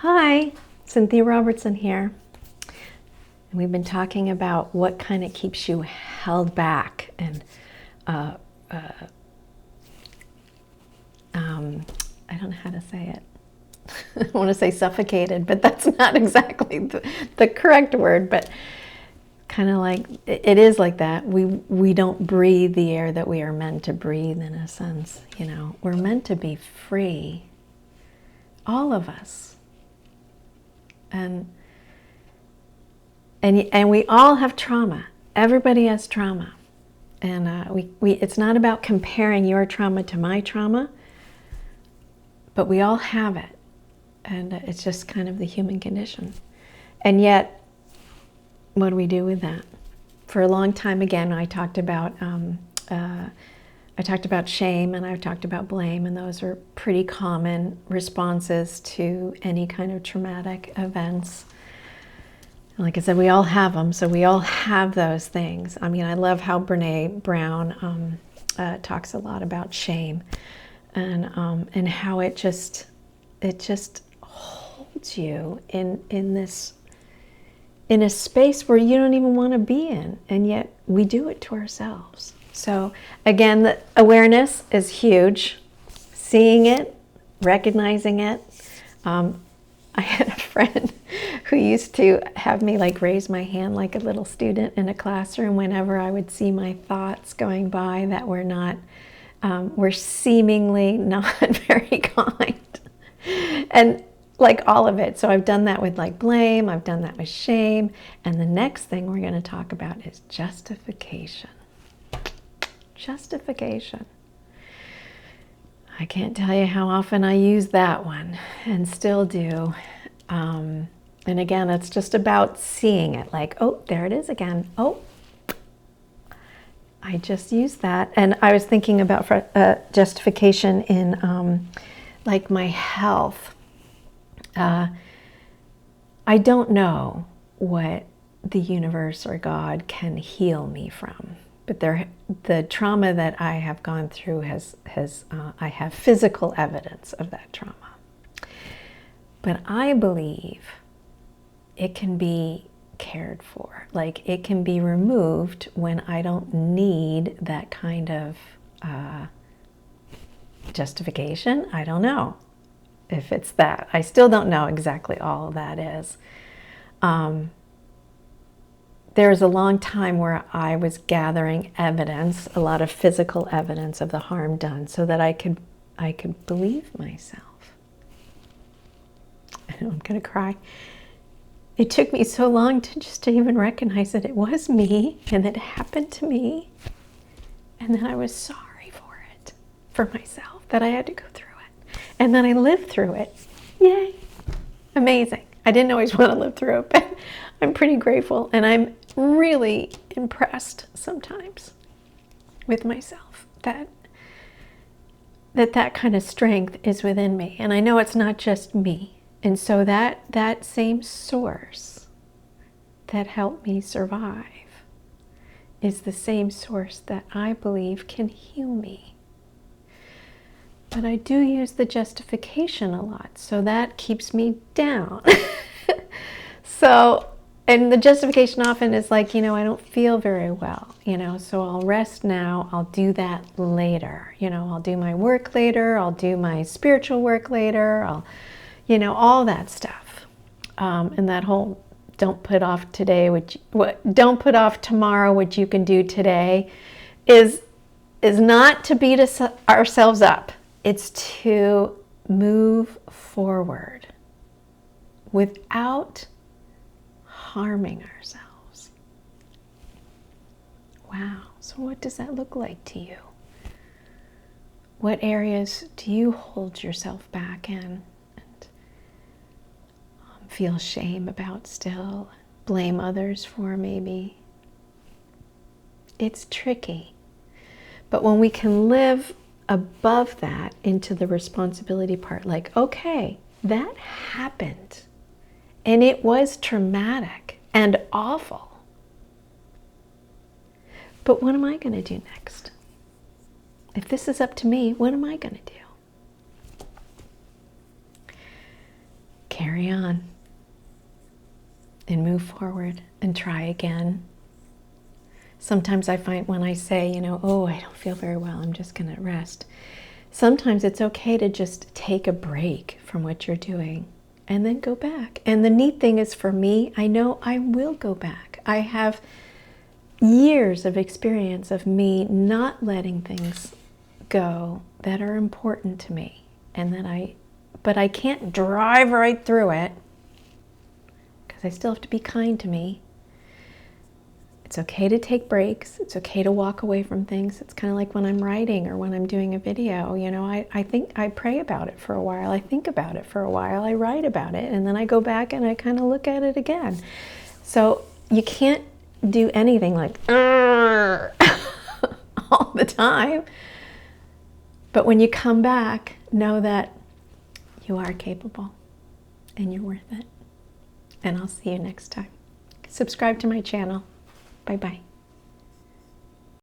Hi, Cynthia Robertson here. And we've been talking about what kind of keeps you held back and I don't know how to say it. I want to say suffocated, but that's not exactly the correct word, but kind of like, it is like that. We don't breathe the air that we are meant to breathe, in a sense. We're meant to be free, all of us. And we all have trauma. Everybody has trauma. And it's not about comparing your trauma to my trauma, but we all have it. And it's just kind of the human condition. And yet, what do we do with that? For a long time, again, I talked about shame and I talked about blame, and those are pretty common responses to any kind of traumatic events. Like I said, we all have them, so we all have those things. I mean, I love how Brene Brown talks a lot about shame and how it just holds you in a space where you don't even want to be in, and yet we do it to ourselves. So again, the awareness is huge. Seeing it, recognizing it. I had a friend who used to have me raise my hand like a little student in a classroom whenever I would see my thoughts going by that were seemingly not very kind. And all of it. So I've done that with blame, I've done that with shame, and the next thing we're going to talk about is justification. Justification. I can't tell you how often I use that one, and still do. And again, it's just about seeing it, oh, there it is again. Oh, I just used that. And I was thinking about justification in my health. I don't know what the universe or God can heal me from, but the trauma that I have gone through I have physical evidence of that trauma. But I believe it can be cared for. It can be removed when I don't need that kind of justification. I don't know if it's that. I still don't know exactly all that is. There was a long time where I was gathering evidence, a lot of physical evidence of the harm done, so that I could believe myself. I know I'm going to cry. It took me so long to even recognize that it was me and that it happened to me, and that I was sorry for it, for myself, that I had to go through it, and then I lived through it. Yay! Amazing. I didn't always want to live through it, but I'm pretty grateful, and I'm really impressed sometimes with myself that kind of strength is within me. And I know it's not just me. And so that same source that helped me survive is the same source that I believe can heal me. But I do use the justification a lot, so that keeps me down. And the justification often is I don't feel very well, so I'll rest now, I'll do that later. I'll do my work later, I'll do my spiritual work later, all that stuff. And that whole don't put off today, don't put off tomorrow what you can do today is not to beat ourselves up. It's to move forward without harming ourselves. Wow. So what does that look like to you? What areas do you hold yourself back in and feel shame about still? Blame others for maybe? It's tricky. But when we can live above that into the responsibility part, okay, that happened. And it was traumatic and awful. But what am I going to do next? If this is up to me, what am I going to do? carry on and move forward and try again. Sometimes I find when I say, you know, oh, I don't feel very well, I'm just going to rest. Sometimes it's okay to just take a break from what you're doing and then go back. And the neat thing is, for me, I know I will go back. I have years of experience of me not letting things go that are important to me, and but I can't drive right through it because I still have to be kind to me. It's okay to take breaks. It's okay to walk away from things. It's kind of like when I'm writing or when I'm doing a video. You know, I think I pray about it for a while. I think about it for a while. I write about it. And then I go back and I kind of look at it again. So you can't do anything like all the time. But when you come back, know that you are capable and you're worth it. And I'll see you next time. Subscribe to my channel. Bye-bye.